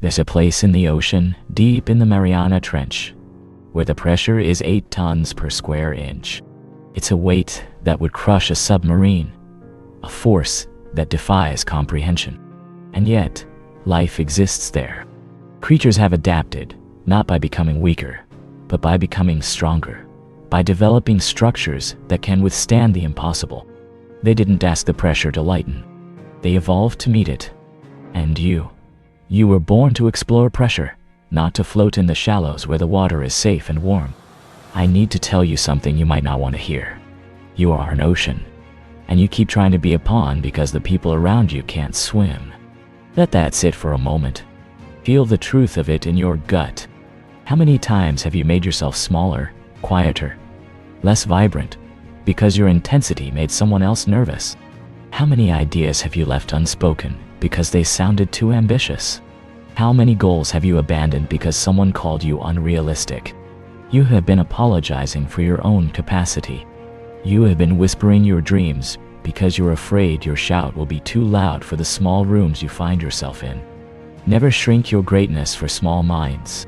There's a place in the ocean, deep in the Mariana Trench, where the pressure is 8 tons per square inch. It's a weight that would crush a submarine, a force that defies comprehension. And yet, life exists there. Creatures have adapted, not by becoming weaker, but by becoming stronger, by developing structures that can withstand the impossible. They didn't ask the pressure to lighten. They evolved to meet it. And you were born to explore pressure, not to float in the shallows where the water is safe and warm. I need to tell you something you might not want to hear. You are an ocean, and you keep trying to be a pond because the people around you can't swim. Let that sit for a moment. Feel the truth of it in your gut. How many times have you made yourself smaller, quieter, less vibrant, because your intensity made someone else nervous? How many ideas have you left unspoken because they sounded too ambitious? How many goals have you abandoned because someone called you unrealistic? You have been apologizing for your own capacity. You have been whispering your dreams because you're afraid your shout will be too loud for the small rooms you find yourself in. Never shrink your greatness for small minds.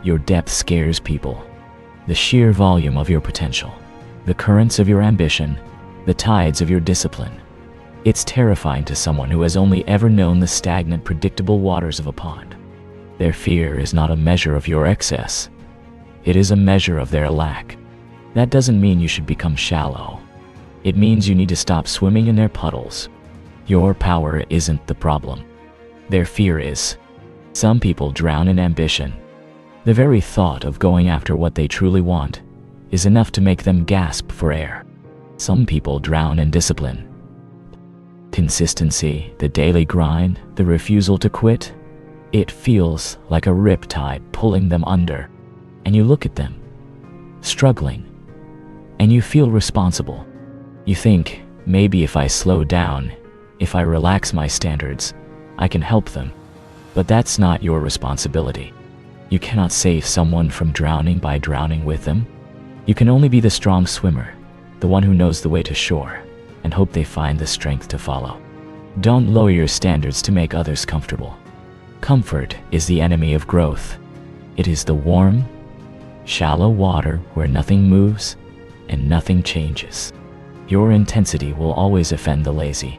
Your depth scares people. The sheer volume of your potential, the currents of your ambition, the tides of your discipline. It's terrifying to someone who has only ever known the stagnant, predictable waters of a pond. Their fear is not a measure of your excess. It is a measure of their lack. That doesn't mean you should become shallow. It means you need to stop swimming in their puddles. Your power isn't the problem. Their fear is. Some people drown in ambition. The very thought of going after what they truly want is enough to make them gasp for air. Some people drown in discipline. Consistency, the daily grind, the refusal to quit. It feels like a riptide pulling them under. And you look at them, struggling, and you feel responsible. You think, maybe if I slow down, if I relax my standards, I can help them. But that's not your responsibility. You cannot save someone from drowning by drowning with them. You can only be the strong swimmer, the one who knows the way to shore, and hope they find the strength to follow. Don't lower your standards to make others comfortable. Comfort is the enemy of growth. It is the warm, shallow water where nothing moves and nothing changes. Your intensity will always offend the lazy.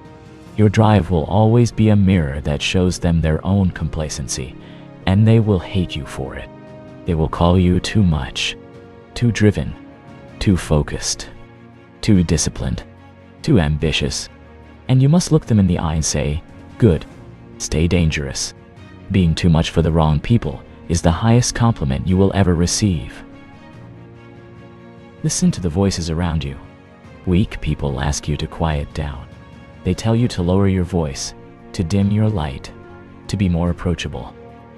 Your drive will always be a mirror that shows them their own complacency, and they will hate you for it. They will call you too much, too driven, too focused, too disciplined, too ambitious. And you must look them in the eye and say, good, stay dangerous. Being too much for the wrong people is the highest compliment you will ever receive. Listen to the voices around you. Weak people ask you to quiet down. They tell you to lower your voice, to dim your light, to be more approachable.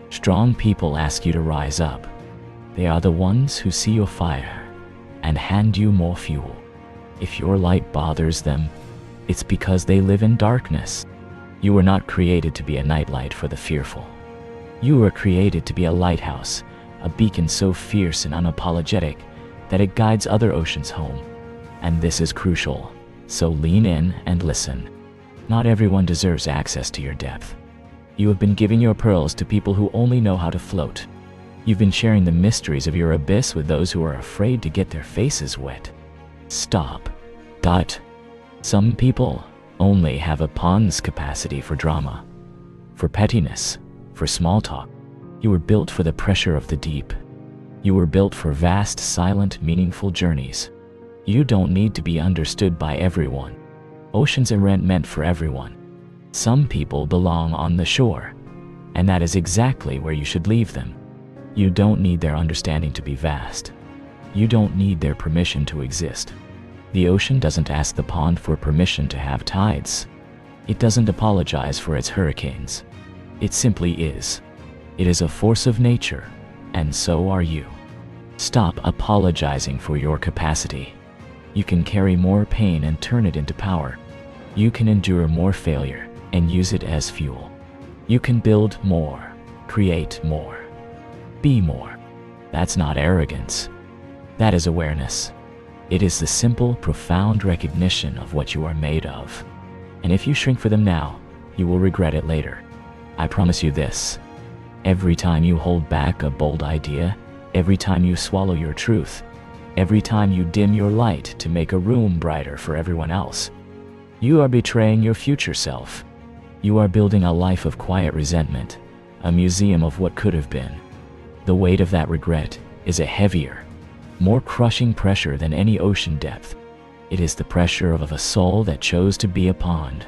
Strong people ask you to rise up. They are the ones who see your fire and hand you more fuel. If your light bothers them, it's because they live in darkness. You were not created to be a nightlight for the fearful. You were created to be a lighthouse, a beacon so fierce and unapologetic that it guides other oceans home. And this is crucial, so lean in and listen. Not everyone deserves access to your depth. You have been giving your pearls to people who only know how to float. You've been sharing the mysteries of your abyss with those who are afraid to get their faces wet. Stop. Some people only have a pond's capacity for drama, for pettiness, for small talk. You were built for the pressure of the deep. You were built for vast, silent, meaningful journeys. You don't need to be understood by everyone. Oceans aren't meant for everyone. Some people belong on the shore, and that is exactly where you should leave them. You don't need their understanding to be vast. You don't need their permission to exist. The ocean doesn't ask the pond for permission to have tides. It doesn't apologize for its hurricanes. It simply is. It is a force of nature, and so are you. Stop apologizing for your capacity. You can carry more pain and turn it into power. You can endure more failure and use it as fuel. You can build more, create more, be more. That's not arrogance. That is awareness. It is the simple, profound recognition of what you are made of. And if you shrink for them now, you will regret it later. I promise you this. Every time you hold back a bold idea, every time you swallow your truth, every time you dim your light to make a room brighter for everyone else, you are betraying your future self. You are building a life of quiet resentment, a museum of what could have been. The weight of that regret is a heavier, more crushing pressure than any ocean depth. It is the pressure of a soul that chose to be a pond.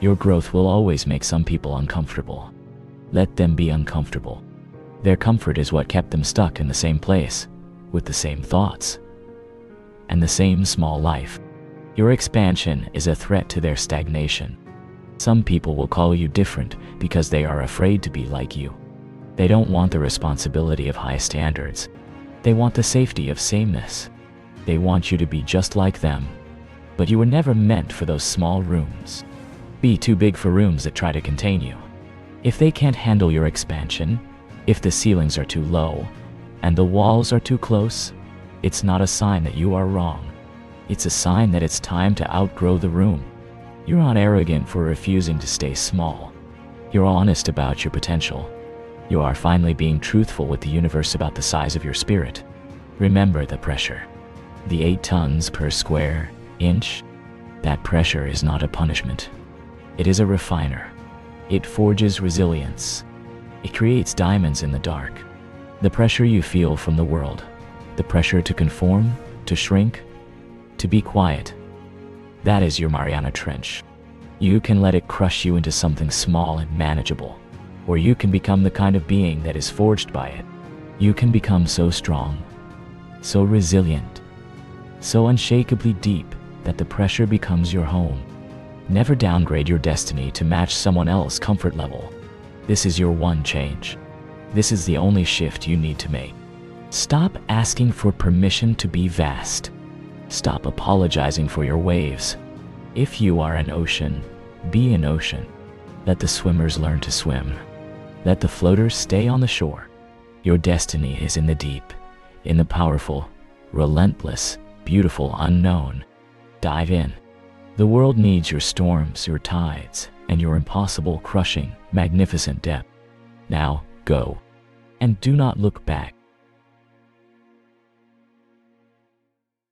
Your growth will always make some people uncomfortable. Let them be uncomfortable. Their comfort is what kept them stuck in the same place, with the same thoughts, and the same small life. Your expansion is a threat to their stagnation. Some people will call you different because they are afraid to be like you. They don't want the responsibility of high standards. They want the safety of sameness. They want you to be just like them. But you were never meant for those small rooms. Be too big for rooms that try to contain you. If they can't handle your expansion, if the ceilings are too low, and the walls are too close, it's not a sign that you are wrong. It's a sign that it's time to outgrow the room. You're not arrogant for refusing to stay small. You're honest about your potential. You are finally being truthful with the universe about the size of your spirit. Remember the pressure. The 8 tons per square inch. That pressure is not a punishment. It is a refiner. It forges resilience. It creates diamonds in the dark. The pressure you feel from the world, the pressure to conform, to shrink, to be quiet, that is your Mariana Trench. You can let it crush you into something small and manageable, or you can become the kind of being that is forged by it. You can become so strong, so resilient, so unshakably deep that the pressure becomes your home. Never downgrade your destiny to match someone else's comfort level. This is your one change. This is the only shift you need to make. Stop asking for permission to be vast. Stop apologizing for your waves. If you are an ocean, be an ocean. Let the swimmers learn to swim. Let the floaters stay on the shore. Your destiny is in the deep, in the powerful, relentless, beautiful unknown. Dive in. The world needs your storms, your tides, and your impossible, crushing, magnificent depth. Now, go. And do not look back.